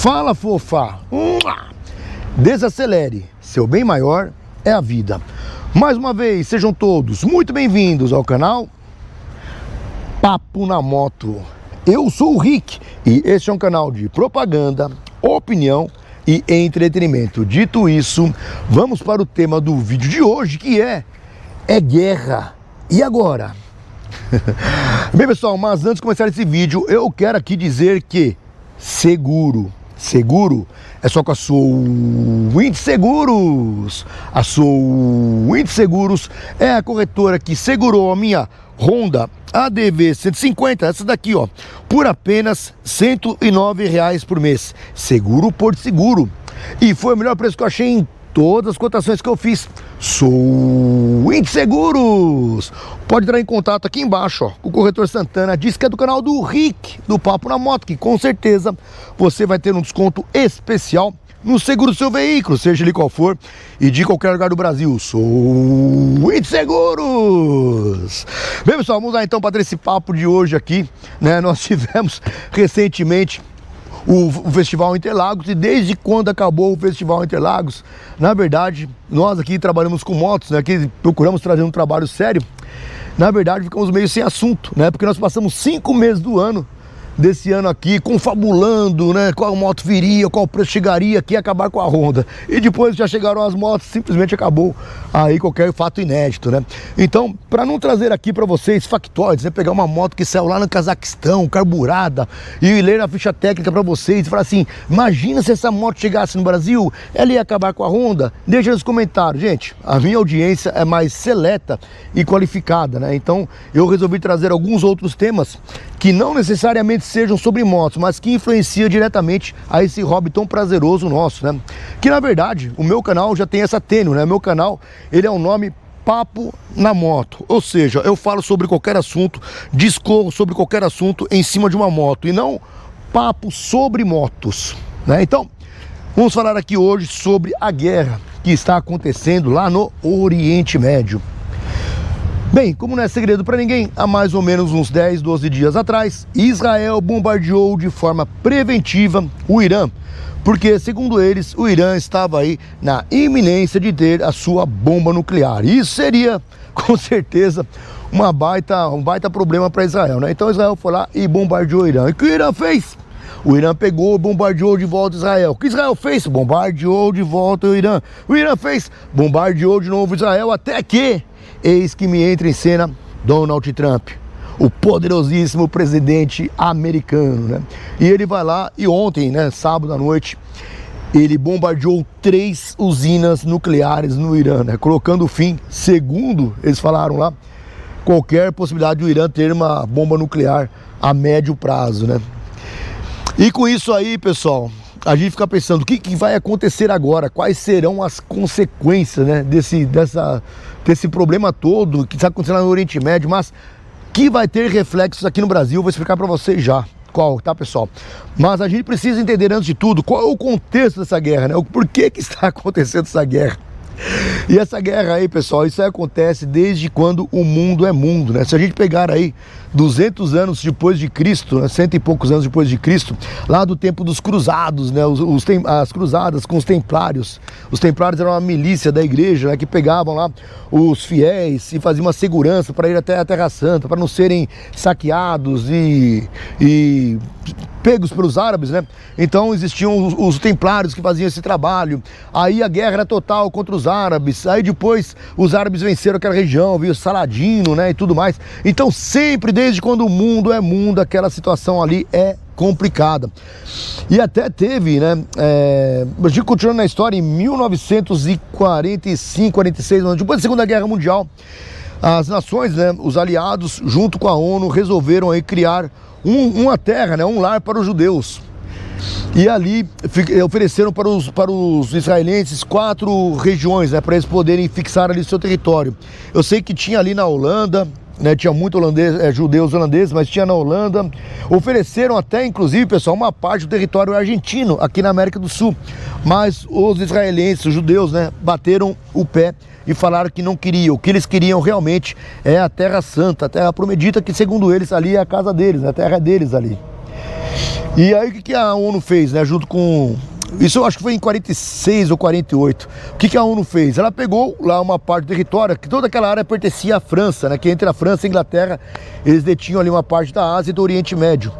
Fala, fofa! Desacelere, seu bem maior é a vida. Mais uma vez, sejam todos muito bem-vindos ao canal Papo na Moto. Eu sou o Rick e este é um canal de propaganda, opinião e entretenimento. Dito isso, vamos para o tema do vídeo de hoje, que é guerra. E agora? Bem, pessoal, mas antes de começar esse vídeo, eu quero aqui dizer que seguro é só com a Souwind Seguros. A Souwind Seguros é a corretora que segurou a minha Honda ADV 150, essa daqui, ó, por apenas R$109 por mês. Seguro por seguro. E foi o melhor preço que eu achei em todas as cotações que eu fiz. Souwind Seguros. Pode entrar em contato aqui embaixo, ó, com o corretor Santana. Diz que é do canal do Rick, do Papo na Moto, que com certeza você vai ter um desconto especial no seguro do seu veículo, seja ele qual for e de qualquer lugar do Brasil. Souwind Seguros. Bem, pessoal, vamos lá então para esse papo de hoje aqui, né? Nós tivemos recentemente o Festival Interlagos, e desde quando acabou o Festival Interlagos, na verdade, nós aqui trabalhamos com motos, né, que procuramos trazer um trabalho sério, na verdade ficamos meio sem assunto, né, porque nós passamos 5 meses do ano, desse ano aqui, confabulando, né, qual moto viria, qual preço chegaria, que ia acabar com a Honda. E depois já chegaram as motos, simplesmente acabou aí qualquer fato inédito, né? Então, para não trazer aqui para vocês factóides, né, pegar uma moto que saiu lá no Cazaquistão, carburada, e ler a ficha técnica para vocês e falar assim, imagina se essa moto chegasse no Brasil, ela ia acabar com a Honda? Deixa nos comentários, gente. A minha audiência é mais seleta e qualificada, né? Então, eu resolvi trazer alguns outros temas que não necessariamente sejam sobre motos, mas que influencia diretamente a esse hobby tão prazeroso nosso, né? Que na verdade, o meu canal já tem essa tênue, né? Meu canal, ele é um nome Papo na Moto, ou seja, eu falo sobre qualquer assunto, discorro sobre qualquer assunto em cima de uma moto, e não papo sobre motos, né? Então, vamos falar aqui hoje sobre a guerra que está acontecendo lá no Oriente Médio. Bem, como não é segredo para ninguém, há mais ou menos uns 10, 12 dias atrás, Israel bombardeou de forma preventiva o Irã, porque, segundo eles, o Irã estava aí na iminência de ter a sua bomba nuclear. E isso seria, com certeza, um baita problema para Israel, né? Então Israel foi lá e bombardeou o Irã. E o que o Irã fez? O Irã pegou, bombardeou de volta Israel. O que Israel fez? Bombardeou de volta o Irã. O Irã fez, bombardeou de novo Israel, até que eis que me entra em cena Donald Trump, o poderosíssimo presidente americano, né? E ele vai lá e ontem, né, sábado à noite, ele bombardeou 3 usinas nucleares no Irã, né? Colocando fim, segundo eles falaram lá, qualquer possibilidade do Irã ter uma bomba nuclear a médio prazo, né? E com isso aí, pessoal, a gente fica pensando, o que vai acontecer agora? Quais serão as consequências, né, desse problema todo que está acontecendo lá no Oriente Médio, mas que vai ter reflexos aqui no Brasil? Eu vou explicar para vocês já qual, tá, pessoal? Mas a gente precisa entender, antes de tudo, qual é o contexto dessa guerra, né? O porquê que está acontecendo essa guerra. E essa guerra aí, pessoal, isso aí acontece desde quando o mundo é mundo, né? Se a gente pegar aí 200 anos depois de Cristo, né, 100 e poucos anos depois de Cristo, lá do tempo dos cruzados, né, as cruzadas com os templários. Os templários eram uma milícia da igreja, né, que pegavam lá os fiéis e faziam uma segurança para ir até a Terra Santa, para não serem saqueados e pegos pelos árabes, né? Então existiam os templários que faziam esse trabalho. Aí a guerra era total contra os árabes. Aí depois os árabes venceram aquela região, viu, Saladino, né, e tudo mais. Então sempre, desde quando o mundo é mundo, aquela situação ali é complicada. E até teve, né, a gente continuando na história, em 1945, 46, depois da Segunda Guerra Mundial, as nações, né, os aliados, junto com a ONU, resolveram aí criar uma terra, né, um lar para os judeus. E ali ofereceram para os israelenses 4 regiões, né, para eles poderem fixar ali seu território. Eu sei que tinha ali na Holanda, né, tinha muito judeus holandeses, mas tinha na Holanda. Ofereceram até, inclusive, pessoal, uma parte do território argentino, aqui na América do Sul. Mas os israelenses, os judeus, né, bateram o pé e falaram que não queriam. O que eles queriam realmente é a Terra Santa, a Terra Prometida, que segundo eles ali é a casa deles, a terra deles ali. E aí o que a ONU fez, né? Junto com... Isso eu acho que foi em 46 ou 48. O que a ONU fez? Ela pegou lá uma parte do território, que toda aquela área pertencia à França, né? Que entre a França e a Inglaterra, eles detinham ali uma parte da Ásia e do Oriente Médio.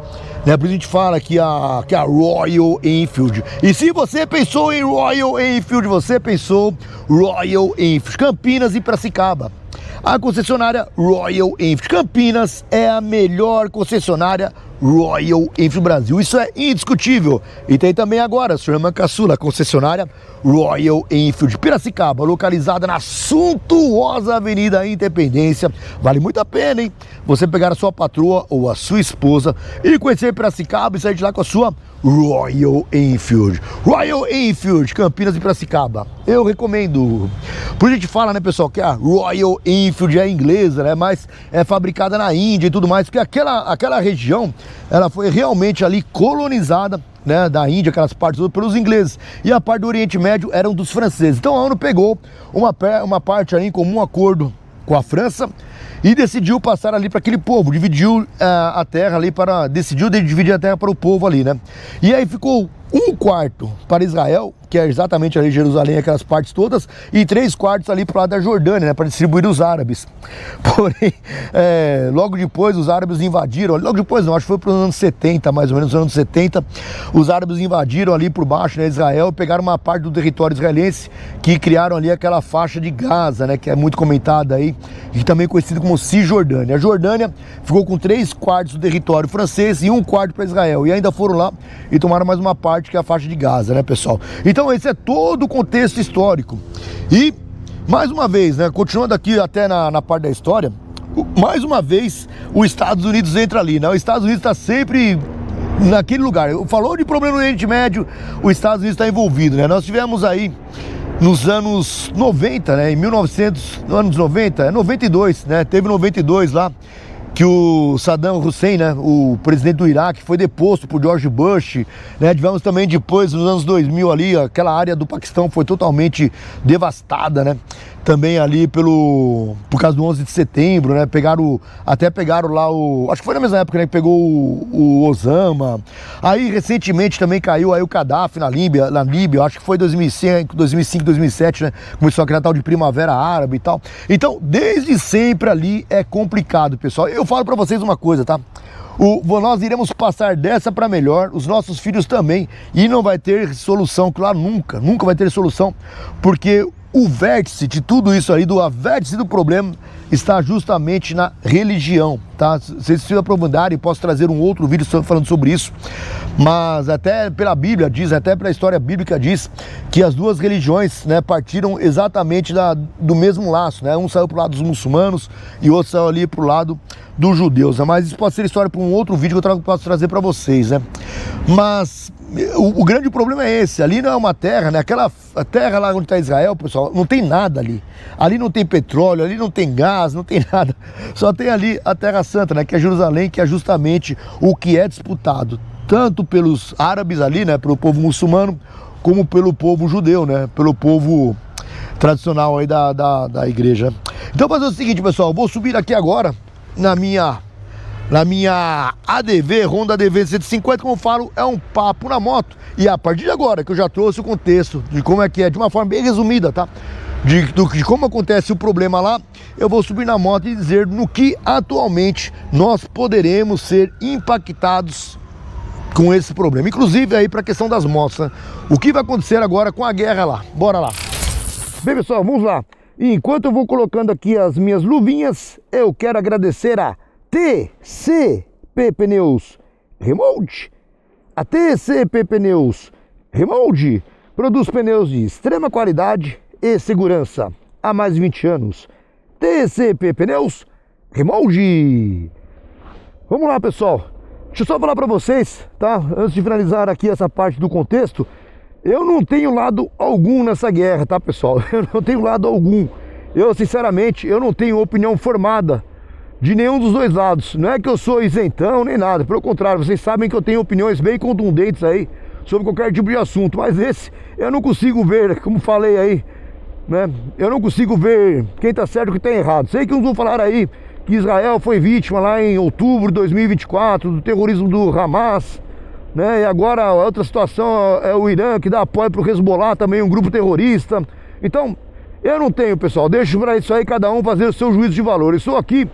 Né? Por isso a gente fala que a Royal Enfield. E se você pensou em Royal Enfield, você pensou Royal Enfield. Campinas e Piracicaba. A concessionária Royal Enfield Campinas é a melhor concessionária Royal Enfield Brasil. Isso é indiscutível. E tem também agora a sua irmã caçula, a concessionária Royal Enfield Piracicaba, localizada na suntuosa Avenida Independência. Vale muito a pena, hein? Você pegar a sua patroa ou a sua esposa e conhecer Piracicaba e sair de lá com a sua Royal Enfield. Royal Enfield, Campinas e Piracicaba. Eu recomendo. Por isso a gente fala, né, pessoal, que a Royal Enfield é inglesa, né? Mas é fabricada na Índia e tudo mais, porque aquela região, ela foi realmente ali colonizada, né, da Índia, aquelas partes pelos ingleses, e a parte do Oriente Médio eram dos franceses. Então a ONU pegou uma parte ali em comum acordo com a França e decidiu passar ali para aquele povo, dividiu a terra ali decidiu dividir a terra para o povo ali, né? E aí ficou 1/4 para Israel, que é exatamente ali Jerusalém, aquelas partes todas, e 3/4 ali para o lado da Jordânia, né, para distribuir os árabes. Porém, logo depois os árabes invadiram, logo depois não, acho que foi para os anos 70, mais ou menos, nos anos 70, os árabes invadiram ali por baixo, né, Israel, pegaram uma parte do território israelense, que criaram ali aquela faixa de Gaza, né, que é muito comentada aí, e também conhecida como Cisjordânia. A Jordânia ficou com 3/4 do território francês e 1/4 para Israel, e ainda foram lá e tomaram mais uma parte, que é a faixa de Gaza, né, pessoal? Então esse é todo o contexto histórico. E, mais uma vez, né, continuando aqui até na parte da história, mais uma vez os Estados Unidos entra ali, né? Os Estados Unidos está sempre naquele lugar. Falou de problema no Oriente Médio, os Estados Unidos está envolvido, né? Nós tivemos aí nos anos 90, né, anos 90, 92, né? Teve 92 lá, que o Saddam Hussein, né, o presidente do Iraque, foi deposto por George Bush, né? Tivemos também depois, nos anos 2000 ali, aquela área do Paquistão foi totalmente devastada, né? Também ali por causa do 11 de setembro, né? Até pegaram lá acho que foi na mesma época, né, que pegou o Osama. Aí recentemente também caiu aí o Gaddafi na Líbia, acho que foi 2005, 2007, né? Começou aquele tal de primavera árabe e tal. Então, desde sempre ali é complicado, pessoal. Eu falo pra vocês uma coisa, tá? Nós iremos passar dessa para melhor, os nossos filhos também, e não vai ter solução, claro, nunca vai ter solução, porque o vértice de tudo isso aí, o vértice do problema está justamente na religião, tá? Se vocês se aprofundarem, posso trazer um outro vídeo falando sobre isso, mas até pela Bíblia diz, até pela história bíblica diz, que as duas religiões, né, partiram exatamente do mesmo laço, né? Um saiu pro lado dos muçulmanos e o outro saiu ali pro lado dos judeus, né? Mas isso pode ser história para um outro vídeo que eu posso trazer para vocês, né? Mas o grande problema é esse, ali não é uma terra, né? Aquela terra lá onde está Israel, pessoal, não tem nada ali. Ali não tem petróleo, ali não tem gás, não tem nada. Só tem ali a Terra Santa, né? Que é Jerusalém, que é justamente o que é disputado, tanto pelos árabes ali, né? Pelo povo muçulmano, como pelo povo judeu, né? Pelo povo tradicional aí da igreja. Então vou fazer o seguinte, pessoal, eu vou subir aqui agora na minha ADV, Honda ADV 150, como eu falo, é um papo na moto. E a partir de agora que eu já trouxe o contexto de como é que é, de uma forma bem resumida, tá? De como acontece o problema lá, eu vou subir na moto e dizer no que atualmente nós poderemos ser impactados com esse problema. Inclusive aí para a questão das motos, né? O que vai acontecer agora com a guerra lá? Bora lá. Bem, pessoal, vamos lá. E enquanto eu vou colocando aqui as minhas luvinhas, eu quero agradecer a TCP Pneus Remold. A TCP Pneus Remold produz pneus de extrema qualidade e segurança há mais de 20 anos. TCP Pneus Remold. Vamos lá, pessoal. Deixa eu só falar para vocês, tá? Antes de finalizar aqui essa parte do contexto, eu não tenho lado algum nessa guerra, tá, pessoal? Eu não tenho lado algum. Eu, sinceramente, eu não tenho opinião formada de nenhum dos dois lados. Não é que eu sou isentão nem nada, pelo contrário, vocês sabem que eu tenho opiniões bem contundentes aí sobre qualquer tipo de assunto, mas esse eu não consigo ver, como falei aí, né? Eu não consigo ver quem tá certo e quem tá errado. Sei que uns vão falar aí que Israel foi vítima lá em outubro de 2024 do terrorismo do Hamas, né? E agora a outra situação é o Irã, que dá apoio para o Hezbollah, também um grupo terrorista. Então, eu não tenho, pessoal, deixo para isso aí cada um fazer o seu juízo de valor. Eu estou aqui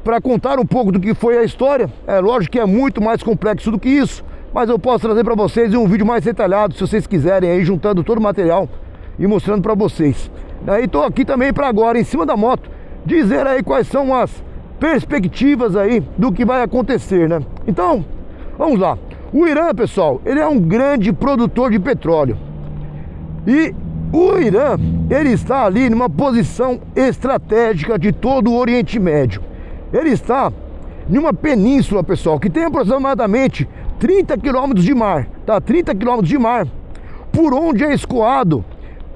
para contar um pouco do que foi a história. É lógico que é muito mais complexo do que isso, mas eu posso trazer para vocês um vídeo mais detalhado, se vocês quiserem, aí juntando todo o material e mostrando para vocês. E estou aqui também para agora, em cima da moto, dizer aí quais são as perspectivas aí do que vai acontecer, né? Então, vamos lá. O Irã, pessoal, ele é um grande produtor de petróleo. E o Irã, ele está ali numa posição estratégica de todo o Oriente Médio. Ele está em uma península, pessoal, que tem aproximadamente 30 quilômetros de mar, tá? 30 quilômetros de mar, por onde é escoado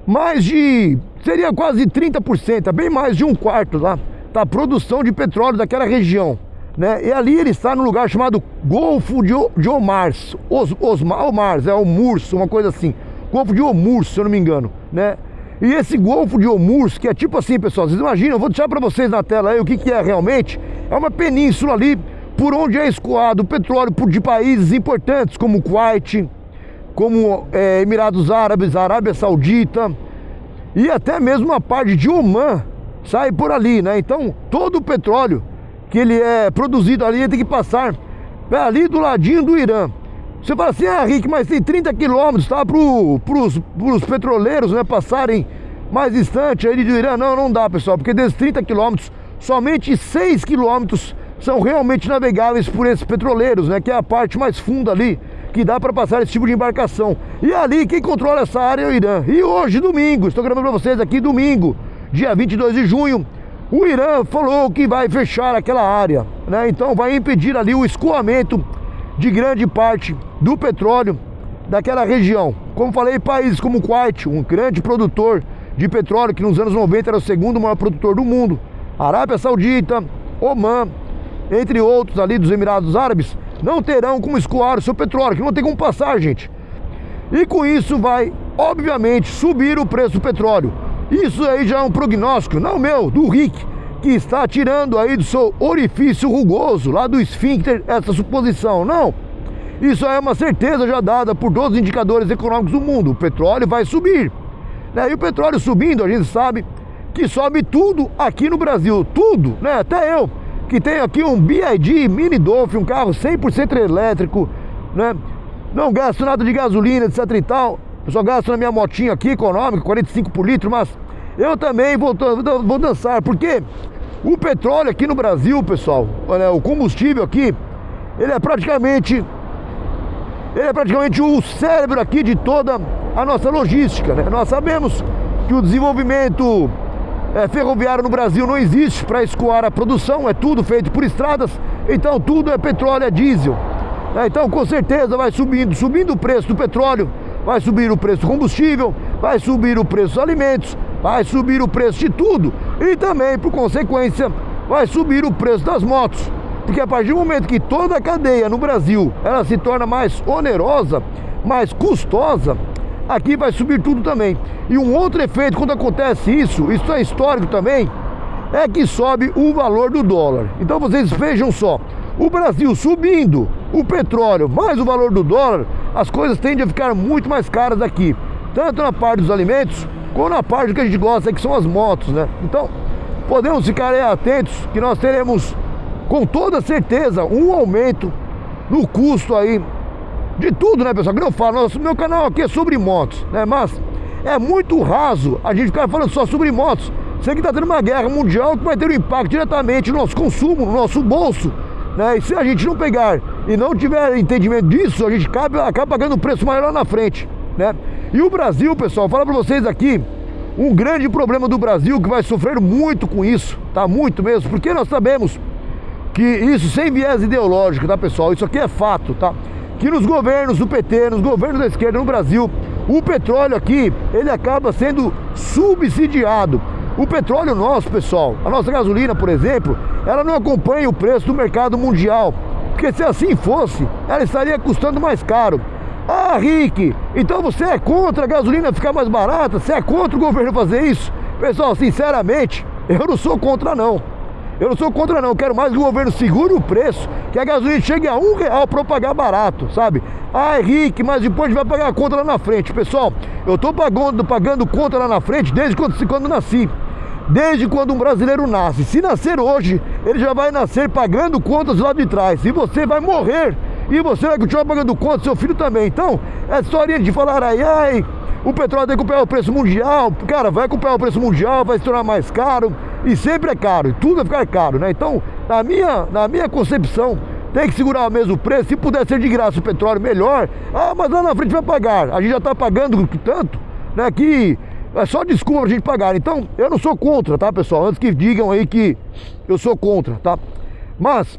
mais de, seria quase 30%, bem mais de um quarto lá, da produção de petróleo daquela região, né? E ali ele está num lugar chamado Golfo de Omars, Omars, é o Murso, uma coisa assim, Golfo de Omurs, se eu não me engano, né? E esse Golfo de Omurs, que é tipo assim, pessoal, vocês imaginam, eu vou deixar para vocês na tela aí o que é realmente, é uma península ali, por onde é escoado o petróleo de países importantes, como Kuwait, como Emirados Árabes, Arábia Saudita, e até mesmo uma parte de Omã sai por ali, né? Então, todo o petróleo que ele é produzido ali tem que passar ali do ladinho do Irã. Você fala assim, Rick, mas tem 30 quilômetros, tá? Para os petroleiros, né, passarem mais distante aí do Irã. Não, não dá, pessoal, porque desses 30 quilômetros, somente 6 quilômetros são realmente navegáveis por esses petroleiros, né? Que é a parte mais funda ali, que dá para passar esse tipo de embarcação. E ali, quem controla essa área é o Irã. E hoje, domingo, estou gravando para vocês aqui, domingo, dia 22 de junho, o Irã falou que vai fechar aquela área, né? Então vai impedir ali o escoamento de grande parte do petróleo daquela região. Como falei, países como o Kuwait, um grande produtor de petróleo, que nos anos 90 era o segundo maior produtor do mundo, Arábia Saudita, Omã, entre outros ali dos Emirados Árabes, não terão como escoar o seu petróleo, que não tem como passar, gente. E com isso vai, obviamente, subir o preço do petróleo. Isso aí já é um prognóstico, não meu, do Rick, que está tirando aí do seu orifício rugoso, lá do esfíncter, essa suposição. Não, isso é uma certeza já dada por todos os indicadores econômicos do mundo. O petróleo vai subir, né? E o petróleo subindo, a gente sabe que sobe tudo aqui no Brasil, tudo, né? Até eu, que tenho aqui um BYD Mini Dolphin, um carro 100% elétrico, né? Não gasto nada de gasolina, etc e tal. Eu só gasto na minha motinha aqui, econômica, 45 por litro, mas eu também vou dançar, porque o petróleo aqui no Brasil, pessoal, olha, o combustível aqui, ele é praticamente o cérebro aqui de toda a nossa logística, né? Nós sabemos que o desenvolvimento ferroviário no Brasil não existe para escoar a produção, é tudo feito por estradas, então tudo é petróleo, é diesel, né? Então com certeza vai subindo o preço do petróleo, vai subir o preço do combustível, vai subir o preço dos alimentos, vai subir o preço de tudo e também, por consequência, vai subir o preço das motos, porque a partir do momento que toda a cadeia no Brasil ela se torna mais onerosa, mais custosa, aqui vai subir tudo também. E um outro efeito quando acontece isso é histórico também, é que sobe o valor do dólar. Então vocês vejam só, o Brasil subindo o petróleo mais o valor do dólar, as coisas tendem a ficar muito mais caras aqui, tanto na parte dos alimentos, como na parte que a gente gosta, que são as motos, né? Então, podemos ficar aí atentos, que nós teremos, com toda certeza, um aumento no custo aí de tudo, né, pessoal? Que eu falo, meu canal aqui é sobre motos, né? Mas é muito raso a gente ficar falando só sobre motos. Sei que está tendo uma guerra mundial que vai ter um impacto diretamente no nosso consumo, no nosso bolso, né? E se a gente não pegar e não tiver entendimento disso, a gente acaba pagando um preço maior lá na frente, né? E o Brasil, pessoal, falo para vocês aqui, um grande problema do Brasil que vai sofrer muito com isso, tá? Muito mesmo, porque nós sabemos que isso sem viés ideológico, tá, pessoal? Isso aqui é fato, tá? Que nos governos do PT, nos governos da esquerda no Brasil, o petróleo aqui, ele acaba sendo subsidiado. O petróleo nosso, pessoal, a nossa gasolina, por exemplo, ela não acompanha o preço do mercado mundial, porque se assim fosse, ela estaria custando mais caro. Ah, Rick, então você é contra a gasolina ficar mais barata? Você é contra o governo fazer isso? Pessoal, sinceramente, eu não sou contra não. Eu não sou contra não, eu quero mais que o governo segure o preço, que a gasolina chegue a R$1 para eu pagar barato, sabe? Ah, Henrique, mas depois a gente vai pagar a conta lá na frente. Pessoal, eu tô pagando conta lá na frente desde quando nasci. Desde quando um brasileiro nasce. Se nascer hoje, ele já vai nascer pagando contas lá de trás. E você vai morrer. E você vai continuar pagando contas, seu filho também. Então, é historinha de falar ai, o petróleo tem que acompanhar o preço mundial. Cara, vai acompanhar o preço mundial, vai se tornar mais caro. E sempre é caro, e tudo vai ficar caro, né? Então, na minha concepção, tem que segurar o mesmo preço. Se puder ser de graça o petróleo, melhor. Ah, mas lá na frente vai pagar. A gente já está pagando tanto, né, que é só desculpa pra gente pagar. Então, eu não sou contra, tá, pessoal? Antes que digam aí que eu sou contra, tá? Mas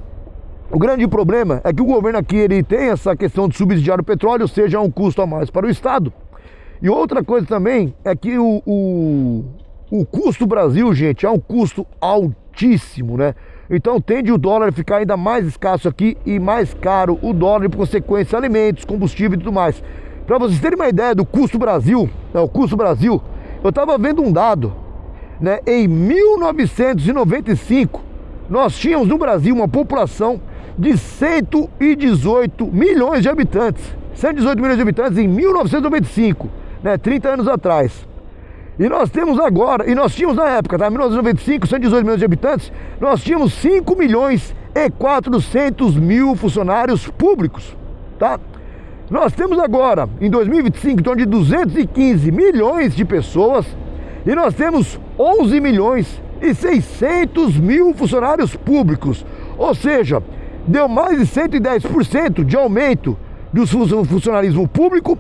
o grande problema é que o governo aqui, ele tem essa questão de subsidiar o petróleo, ou seja, um custo a mais para o Estado. E outra coisa também é que o custo Brasil, gente, é um custo altíssimo, né? Então tende o dólar a ficar ainda mais escasso aqui e mais caro o dólar, e por consequência alimentos, combustível e tudo mais. Para vocês terem uma ideia do custo Brasil, né, o custo Brasil, eu estava vendo um dado, né? Em 1995, nós tínhamos no Brasil uma população de 118 milhões de habitantes. 118 milhões de habitantes em 1995, né? 30 anos atrás. E nós temos agora, e nós tínhamos na época, tá? 1995, 118 milhões de habitantes, nós tínhamos 5 milhões e 400 mil funcionários públicos, tá? Nós temos agora, em 2025, em torno de 215 milhões de pessoas, e nós temos 11 milhões e 600 mil funcionários públicos. Ou seja, deu mais de 110% de aumento do funcionalismo público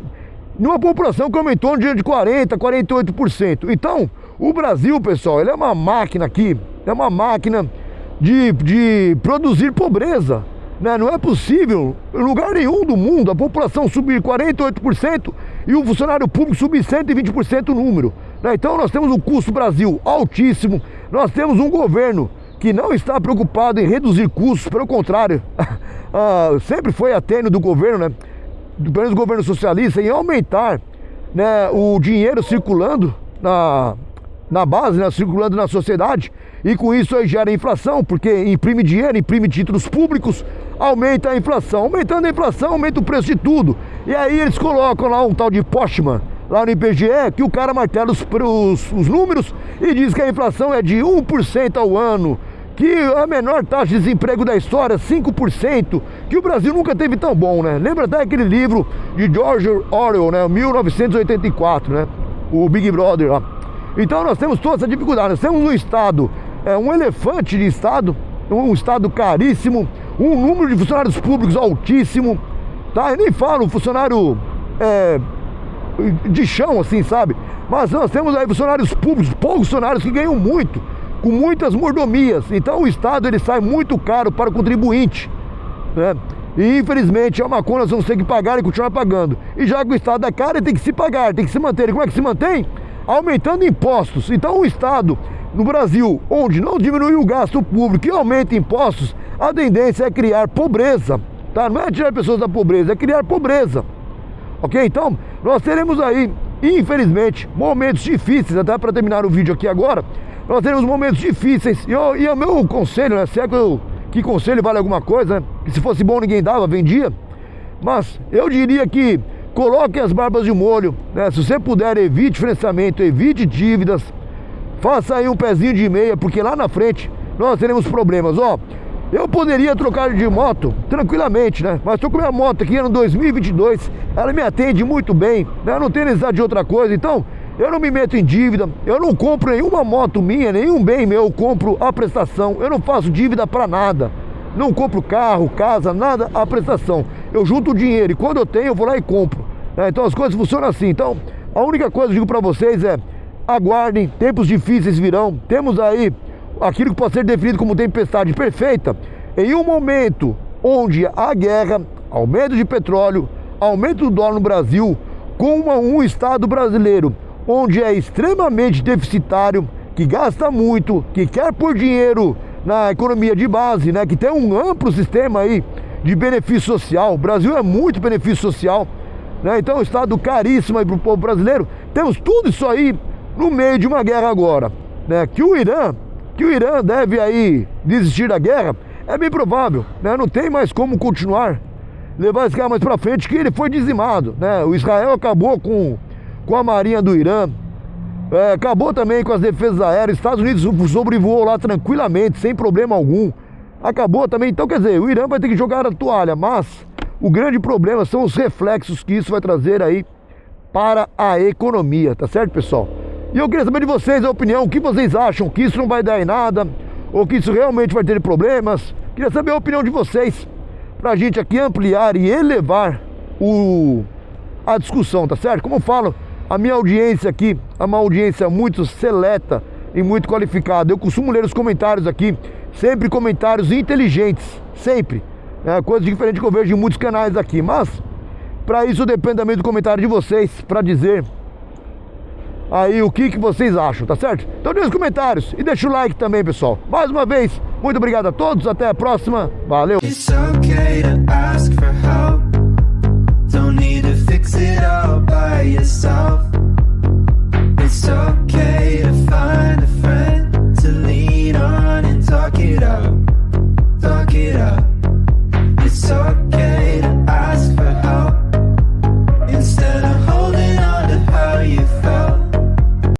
numa população que aumentou de 40%, 48%. Então, o Brasil, pessoal, ele é uma máquina aqui, é uma máquina de produzir pobreza, né? Não é possível, em lugar nenhum do mundo, a população subir 48% e o funcionário público subir 120% o número, né? Então, nós temos um custo Brasil altíssimo, nós temos um governo que não está preocupado em reduzir custos, pelo contrário, sempre foi a tênue do governo, né? Pelo menos o governo socialista, em aumentar, né, o dinheiro circulando na base, né, circulando na sociedade, e com isso aí gera inflação, porque imprime dinheiro, imprime títulos públicos, aumenta a inflação. Aumentando a inflação, aumenta o preço de tudo. E aí eles colocam lá um tal de Postman, lá no IBGE, que o cara martela os números e diz que a inflação é de 1% ao ano, que a menor taxa de desemprego da história, 5%, que o Brasil nunca teve tão bom, né? Lembra até aquele livro de George Orwell, né? 1984, né? O Big Brother lá. Então nós temos toda essa dificuldade. Nós temos um Estado, um elefante de Estado, um Estado caríssimo, um número de funcionários públicos altíssimo, tá? Eu nem falo funcionário de chão, assim, sabe? Mas nós temos aí funcionários públicos, poucos funcionários que ganham muito, com muitas mordomias. Então o Estado, ele sai muito caro para o contribuinte, né? E infelizmente é uma conta que nós vamos ter que pagar e continuar pagando. E já que o Estado é caro, ele tem que se pagar, tem que se manter. E como é que se mantém? Aumentando impostos. Então o Estado, no Brasil, onde não diminui o gasto público e aumenta impostos, a tendência é criar pobreza, tá? Não é tirar pessoas da pobreza, é criar pobreza, ok? Então nós teremos aí, infelizmente, momentos difíceis. Até para terminar o vídeo aqui agora, nós teremos momentos difíceis, e o meu conselho, né, se é que conselho vale alguma coisa, né, que se fosse bom ninguém dava, vendia, mas eu diria que coloque as barbas de molho, né? Se você puder, evite financiamento, evite dívidas, faça aí um pezinho de meia, porque lá na frente nós teremos problemas. Ó, eu poderia trocar de moto tranquilamente, né? Mas estou com minha moto aqui no 2022, ela me atende muito bem, né? Eu não tenho necessidade de outra coisa, então eu não me meto em dívida, eu não compro nenhuma moto minha, nenhum bem meu, eu compro a prestação, eu não faço dívida para nada, não compro carro, casa, nada, a prestação. Eu junto o dinheiro e quando eu tenho eu vou lá e compro, né? Então as coisas funcionam assim. Então a única coisa que eu digo para vocês é: aguardem, tempos difíceis virão. Temos aí aquilo que pode ser definido como tempestade perfeita, em um momento onde há guerra, aumento de petróleo, aumento do dólar no Brasil, com um Estado brasileiro onde é extremamente deficitário, que gasta muito, que quer pôr dinheiro na economia de base, né? Que tem um amplo sistema aí de benefício social. O Brasil é muito benefício social, né? Então é um Estado caríssimo aí para o povo brasileiro. Temos tudo isso aí no meio de uma guerra agora, né? Que o Irã que o Irã deve aí desistir da guerra, é bem provável, né? Não tem mais como continuar, levar esse cara mais pra frente, que ele foi dizimado, né? O Israel acabou com a marinha do Irã, acabou também com as defesas aéreas, Estados Unidos sobrevoou lá tranquilamente, sem problema algum, acabou também. Então, quer dizer, o Irã vai ter que jogar a toalha, mas o grande problema são os reflexos que isso vai trazer aí para a economia, tá certo, pessoal? E eu queria saber de vocês a opinião, o que vocês acham, que isso não vai dar em nada, ou que isso realmente vai ter problemas. Queria saber a opinião de vocês, pra gente aqui ampliar e elevar a discussão, tá certo? Como eu falo, a minha audiência aqui é uma audiência muito seleta e muito qualificada. Eu costumo ler os comentários aqui, sempre comentários inteligentes, sempre. É coisa diferente que eu vejo em muitos canais aqui, mas para isso depende também do comentário de vocês, para dizer aí o que vocês acham, tá certo? Então deixa os comentários e deixa o like também, pessoal. Mais uma vez, muito obrigado a todos, até a próxima, valeu! It's okay to ask for help. Don't need to fix it all by